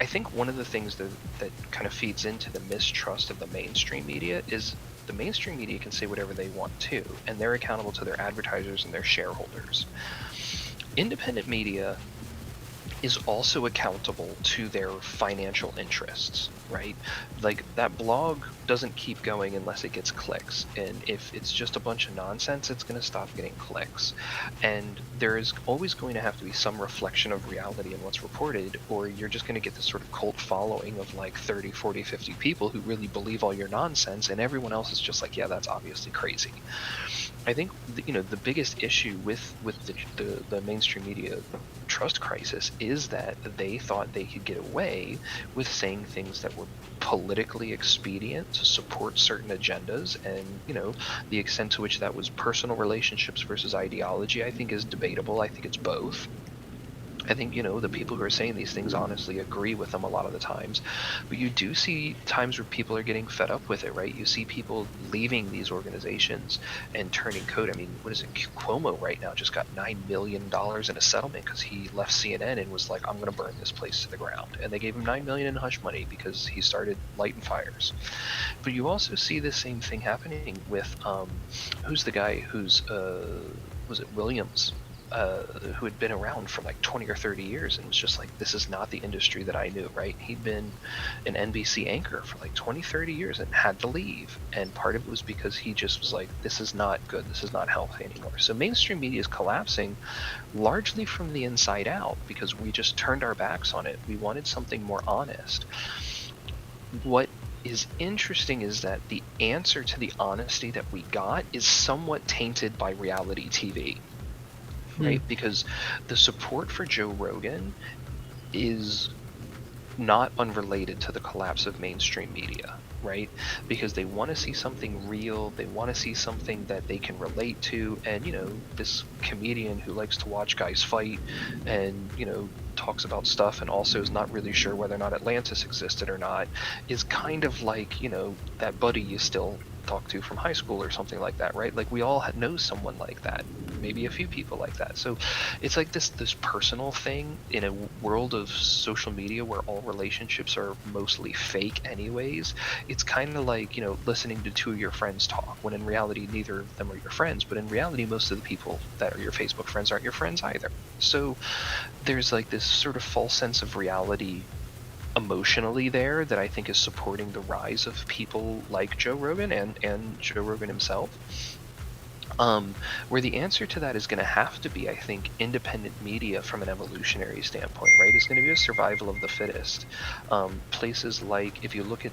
I think one of the things that kind of feeds into the mistrust of the mainstream media is the mainstream media can say whatever they want to, and they're accountable to their advertisers and their shareholders. Independent media is also accountable to their financial interests, right? Like that blog doesn't keep going unless it gets clicks. And if it's just a bunch of nonsense, it's going to stop getting clicks. And there is always going to have to be some reflection of reality in what's reported, or you're just going to get this sort of cult following of like 30, 40, 50 people who really believe all your nonsense, and everyone else is just like, yeah, that's obviously crazy. I think the biggest issue with the mainstream media trust crisis is that they thought they could get away with saying things that were politically expedient to support certain agendas, and the extent to which that was personal relationships versus ideology, I think, is debatable. I think it's both. I think, the people who are saying these things honestly agree with them a lot of the times. But you do see times where people are getting fed up with it, right? You see people leaving these organizations and turning code. I mean, what is it? Cuomo right now just got $9 million in a settlement because he left CNN and was like, I'm going to burn this place to the ground. And they gave him $9 million in hush money because he started lighting fires. But you also see the same thing happening with, who's the guy who's, was it Williams? Who had been around for like 20 or 30 years and was just like, this is not the industry that I knew, right? He'd been an NBC anchor for like 20, 30 years and had to leave. And part of it was because he just was like, this is not good. This is not healthy anymore. So mainstream media is collapsing largely from the inside out because we just turned our backs on it. We wanted something more honest. What is interesting is that the answer to the honesty that we got is somewhat tainted by reality TV. Hmm. Right? Because the support for Joe Rogan is not unrelated to the collapse of mainstream media, right? Because they want to see something real, they want to see something that they can relate to, and this comedian who likes to watch guys fight and talks about stuff and also is not really sure whether or not Atlantis existed or not is kind of like that buddy you still talk to from high school or something like that, right? Like we all know someone like that, maybe a few people like that. So it's like this personal thing in a world of social media where all relationships are mostly fake anyways. It's kind of like listening to two of your friends talk when in reality neither of them are your friends, but in reality most of the people that are your Facebook friends aren't your friends either. So there's like this sort of false sense of reality emotionally there that I think is supporting the rise of people like Joe Rogan and Joe Rogan himself. Where the answer to that is going to have to be, I think, independent media from an evolutionary standpoint, right? It's going to be a survival of the fittest. Places like, if you look at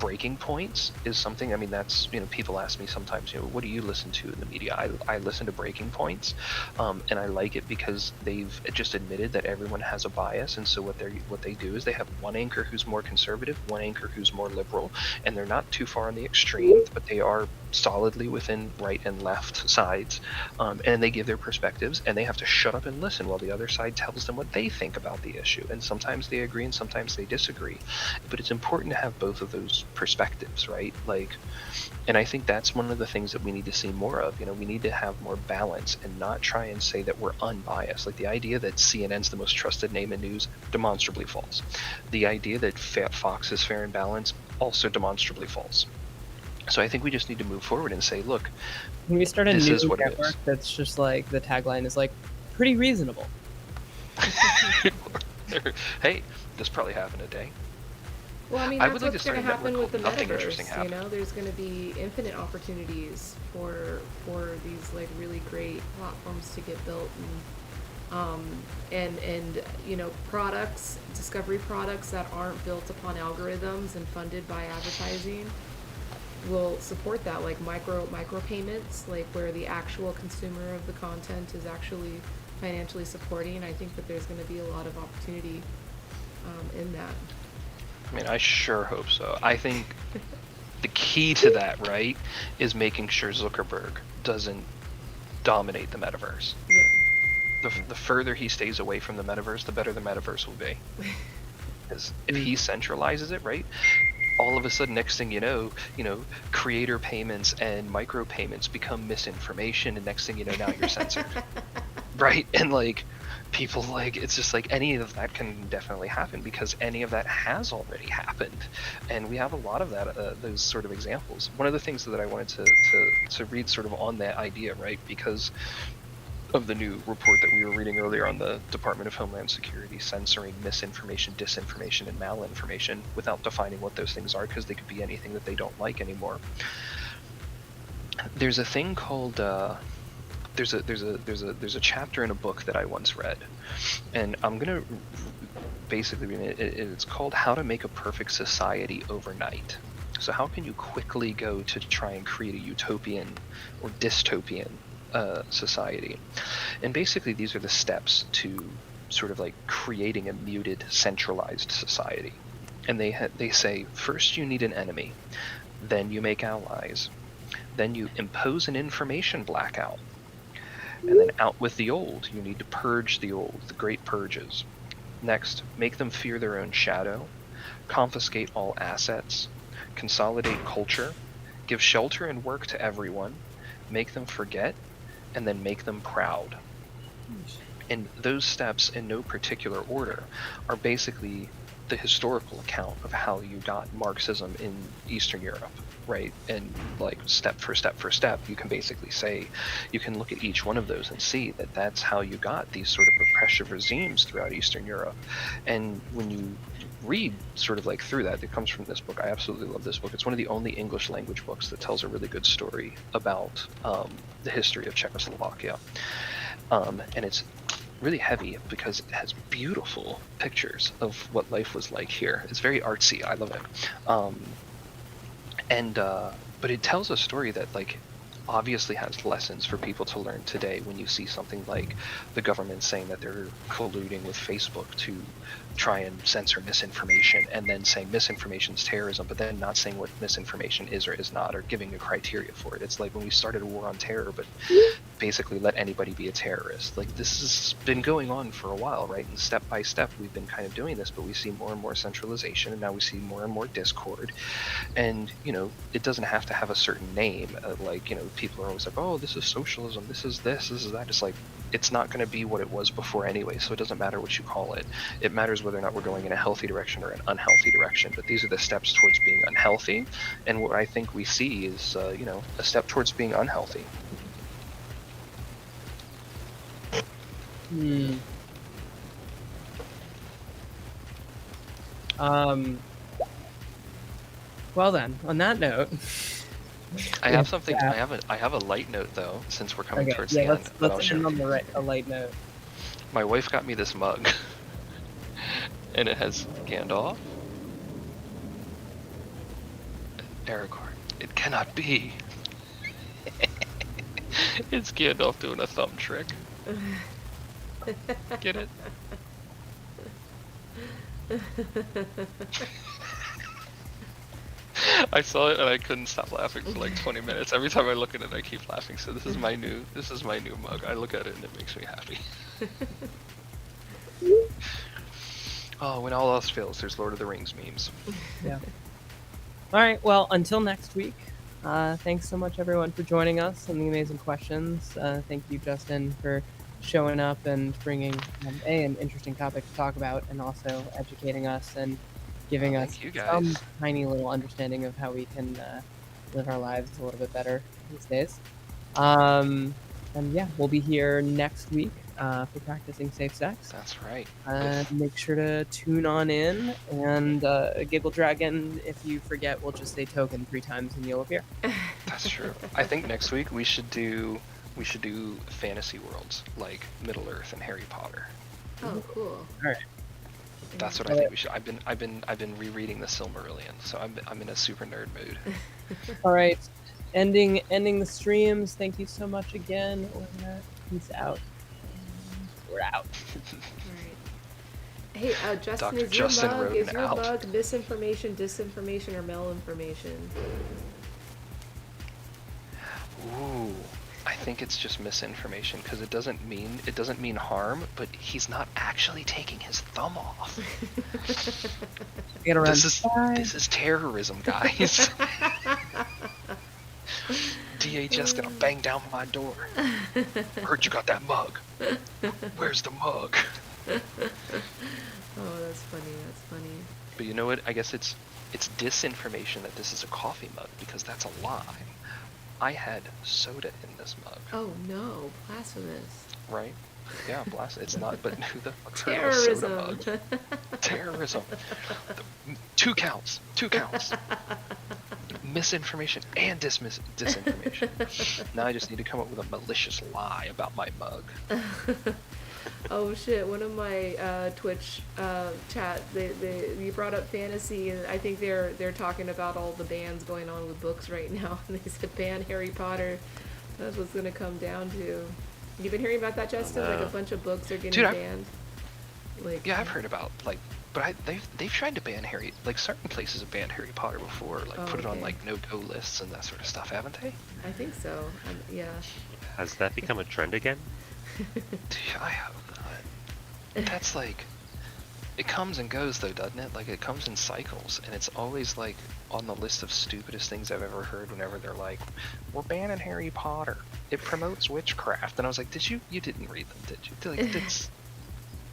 breaking points is something, I mean, that's, people ask me sometimes, what do you listen to in the media? I listen to breaking points, and I like it because they've just admitted that everyone has a bias, and so what they do is they have one anchor who's more conservative, one anchor who's more liberal, and they're not too far on the extreme, but they are solidly within right and left sides, and they give their perspectives, and they have to shut up and listen while the other side tells them what they think about the issue. And sometimes they agree and sometimes they disagree, but it's important to have both of those perspectives, right? Like, and I think that's one of the things that we need to see more of. We need to have more balance and not try and say that we're unbiased. Like the idea that CNN's the most trusted name in news, demonstrably false. The idea that Fox is fair and balanced, also demonstrably false. So I think we just need to move forward and say, look, Can we start a this new is what it network is. that's just like the tagline is like pretty reasonable? Hey, this probably happened today. Well, I mean, I that's would like to what's start going a to network happen with called the Nothing Interesting metaverse. Happened. There's going to be infinite opportunities for these like really great platforms to get built, and products, discovery products that aren't built upon algorithms and funded by advertising will support that, like micro payments, like where the actual consumer of the content is actually financially supporting. I think that there's going to be a lot of opportunity in that. I mean, I sure hope so. I think the key to that, right, is making sure Zuckerberg doesn't dominate the metaverse. Yeah. The further he stays away from the metaverse, the better the metaverse will be. Because if he centralizes it, right, all of a sudden, next thing you know, creator payments and micro payments become misinformation, and next thing you know, now you're censored, right? And like, people like, it's just like any of that can definitely happen because any of that has already happened, and we have a lot of that, those sort of examples. One of the things that I wanted to read sort of on that idea, right, because of the new report that we were reading earlier on the Department of Homeland Security censoring misinformation, disinformation, and malinformation without defining what those things are, because they could be anything that they don't like anymore. There's a thing called there's a chapter in a book that I once read, and I'm gonna basically it's called How to Make a Perfect Society Overnight. So how can you quickly go to try and create a utopian or dystopian society? And basically these are the steps to sort of like creating a muted, centralized society. And they say, first you need an enemy, then you make allies, then you impose an information blackout, and then out with the old. You need to purge the old, the great purges. Next, make them fear their own shadow, confiscate all assets, consolidate culture, give shelter and work to everyone, make them forget, and then make them proud. And those steps, in no particular order, are basically the historical account of how you got Marxism in Eastern Europe, right? And like step for step for step, you can basically say, you can look at each one of those and see that that's how you got these sort of repressive regimes throughout Eastern Europe. And when you read sort of like through that, it comes from this book. I absolutely love this book. It's one of the only English language books that tells a really good story about the history of Czechoslovakia. And it's really heavy because it has beautiful pictures of what life was like here. It's very artsy. I love it. But it tells a story that like obviously has lessons for people to learn today when you see something like the government saying that they're colluding with Facebook to try and censor misinformation, and then saying misinformation is terrorism, but then not saying what misinformation is or is not, or giving a criteria for it. It's like when we started a war on terror, but basically let anybody be a terrorist. Like this has been going on for a while, right? And step by step we've been kind of doing this, but we see more and more centralization, and now we see more and more discord. And it doesn't have to have a certain name. People are always like, oh, this is socialism, this is this is that. It's like, it's not going to be what it was before anyway, so it doesn't matter what you call it. It matters whether or not we're going in a healthy direction or an unhealthy direction. But these are the steps towards being unhealthy, and what I think we see is a step towards being unhealthy. Well then, on that note, I have something. I have a light note though, since we're coming towards the end. Let's end on a light note. My wife got me this mug, and it has Gandalf, Aragorn. It cannot be. It's Gandalf doing a thumb trick. Get it? I saw it and I couldn't stop laughing for like 20 minutes. Every time I look at it, I keep laughing. So this is my new mug. I look at it and it makes me happy. Oh, when all else fails, there's Lord of the Rings memes. Yeah. All right. Well, until next week. Thanks so much, everyone, for joining us and the amazing questions. Thank you, Justin, for showing up and bringing an interesting topic to talk about, and also educating us and giving us Thank you some guys. tiny little understanding of how we can live our lives a little bit better these days. And yeah, we'll be here next week for practicing safe sex. That's right. Make sure to tune on in, and Giggle Dragon, if you forget, will just say token 3 times and you'll appear. That's true. I think next week we should do fantasy worlds like Middle Earth and Harry Potter. Oh, cool. All right. That's what I think we should. I've been rereading the Silmarillion, so I'm in a super nerd mood. All right. Ending the streams. Thank you so much again. Peace out. We're out. Hey, Justin, Dr. is your Justin mug Roden out. misinformation, disinformation, or malinformation? Ooh, I think it's just misinformation because it doesn't mean harm, but he's not actually taking his thumb off. This is terrorism, guys. DHS gonna bang down my door. Heard you got that mug. Where's the mug? Oh, that's funny. But you know what? I guess it's disinformation that this is a coffee mug, because that's a lie. I had soda in this mug. Oh no, blasphemous. Right? Yeah, blast. It's not, but who the fuck's terrorism. Heard of a soda mug? Terrorism. 2 counts. Misinformation and disinformation. Now I just need to come up with a malicious lie about my mug. Oh shit! One of my Twitch chat, you brought up fantasy, and I think they're talking about all the bans going on with books right now. And they said ban Harry Potter. That's what's gonna come down to. You been hearing about that, Justin? Like a bunch of books are getting banned. Yeah, I've heard about but they've tried to ban Harry. Like certain places have banned Harry Potter before, like put it on like no-go lists and that sort of stuff, haven't they? I think so. Yeah. Has that become a trend again? I hope not. That's like, it comes and goes though, doesn't it? Like it comes in cycles, and it's always like on the list of stupidest things I've ever heard. Whenever they're like, "We're banning Harry Potter. It promotes witchcraft," and I was like, You didn't read them, did you? Like,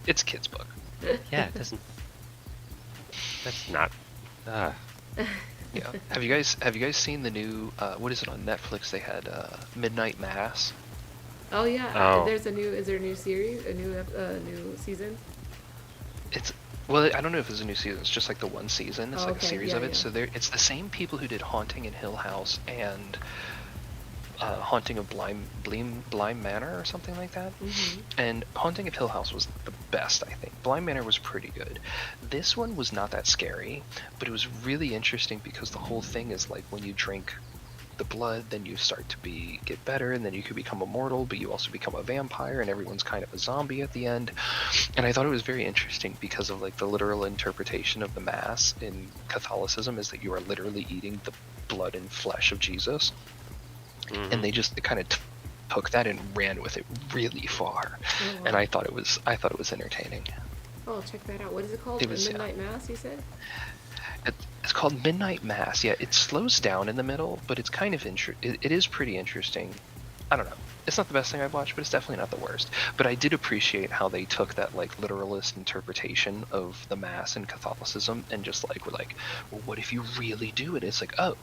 it's a kid's book. Yeah, it doesn't. That's not. Yeah. Have you guys seen the new? What is it on Netflix? They had Midnight Mass. Oh yeah. Oh. Is there a new series? A new season? Well, I don't know if it's a new season. It's just like the one season. It's like a series of it. Yeah. So it's the same people who did Haunting in Hill House and Haunting of Bly Manor or something like that. Mm-hmm. And Haunting of Hill House was the best, I think. Bly Manor was pretty good. This one was not that scary, but it was really interesting because the whole thing is like when you drink the blood, then you start to get better, and then you could become immortal, but you also become a vampire, and everyone's kind of a zombie at the end. And I thought it was very interesting because of like the literal interpretation of the Mass in Catholicism is that you are literally eating the blood and flesh of Jesus. Mm-hmm. And they just kind of took that and ran with it really far. Oh, wow. And I thought it was entertaining. Oh, I'll check that out. What is it called? Midnight Mass, you said? It's called Midnight Mass. Yeah, it slows down in the middle, but it's kind of it is pretty interesting. I don't know. It's not the best thing I've watched, but it's definitely not the worst. But I did appreciate how they took that like literalist interpretation of the Mass in Catholicism and just like were like, well, what if you really do it? It's like, oh,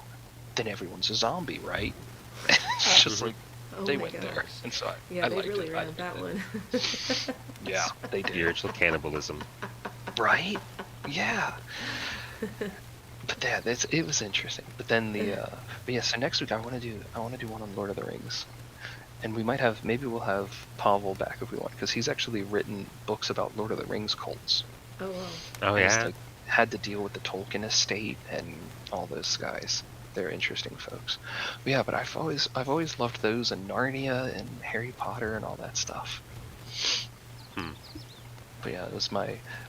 then everyone's a zombie, right? It's just like they went there, and so I liked really it. ran that one. Yeah, they did. Spiritual cannibalism. Right? Yeah. But yeah, it was interesting. But then so next week I want to do one on Lord of the Rings, and maybe we'll have Pavel back if we want, because he's actually written books about Lord of the Rings cults. Oh wow. Oh yeah. He's had to deal with the Tolkien estate and all those guys. They're interesting folks. But yeah, but I've always loved those, and Narnia and Harry Potter and all that stuff. Hmm. But yeah, it was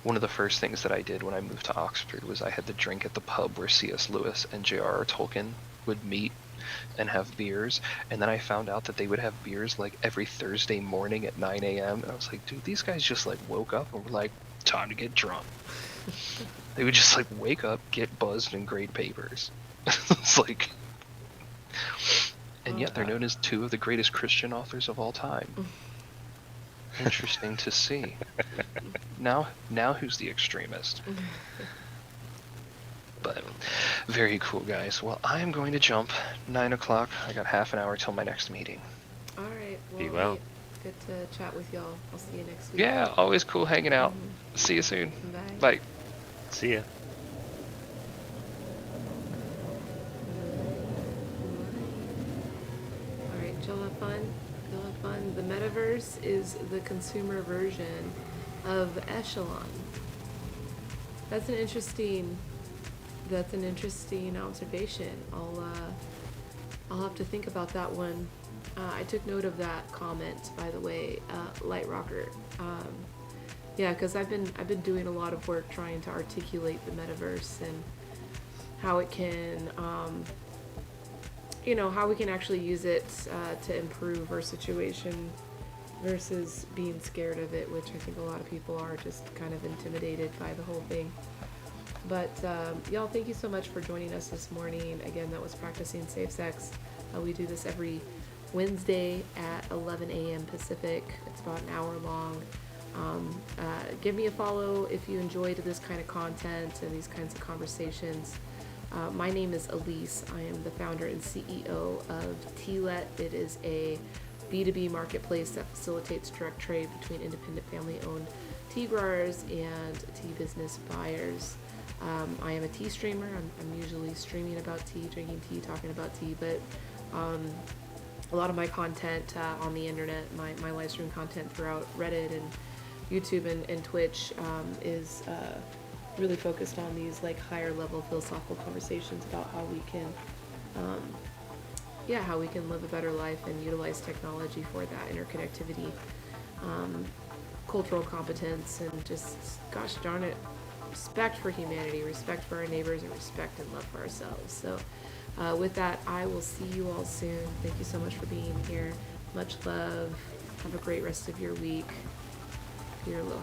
one of the first things that I did when I moved to Oxford was I had to drink at the pub where C.S. Lewis and J.R.R. Tolkien would meet and have beers. And then I found out that they would have beers like every Thursday morning at 9 a.m. And I was like, dude, these guys just like woke up and were like, time to get drunk. They would just like wake up, get buzzed, and grade papers. It's like, and yet they're known as two of the greatest Christian authors of all time. Interesting to see. Now who's the extremist? But very cool, guys. Well, I am going to jump. 9 o'clock. I got half an hour till my next meeting. All right. Be Well, well. good to chat with y'all. I'll see you next week. Yeah, always cool hanging out. See you soon. Bye. Bye. See ya. All right, y'all have fun. Y'all have fun. The metaverse is the consumer version of Echelon. That's an interesting observation. I'll have to think about that one. I took note of that comment, by the way, Light Rocker. Yeah, because I've been doing a lot of work trying to articulate the metaverse and how it can, how we can actually use it to improve our situation versus being scared of it, which I think a lot of people are just kind of intimidated by the whole thing. But y'all, thank you so much for joining us this morning. Again, that was Practicing Safe Sex. We do this every Wednesday at 11 a.m. Pacific. It's about an hour long. Give me a follow if you enjoyed this kind of content and these kinds of conversations. My name is Elise. I am the founder and CEO of TLET. It is a B2B marketplace that facilitates direct trade between independent family-owned tea growers and tea business buyers. I am a tea streamer. I'm usually streaming about tea, drinking tea, talking about tea, but a lot of my content on the internet, my live stream content throughout Reddit and YouTube and Twitch is really focused on these like higher level philosophical conversations about how we can how we can live a better life and utilize technology for that interconnectivity, cultural competence, and just, gosh darn it, respect for humanity, respect for our neighbors, and respect and love for ourselves. So with that, I will see you all soon. Thank you so much for being here. Much love. Have a great rest of your week. Your Aloha.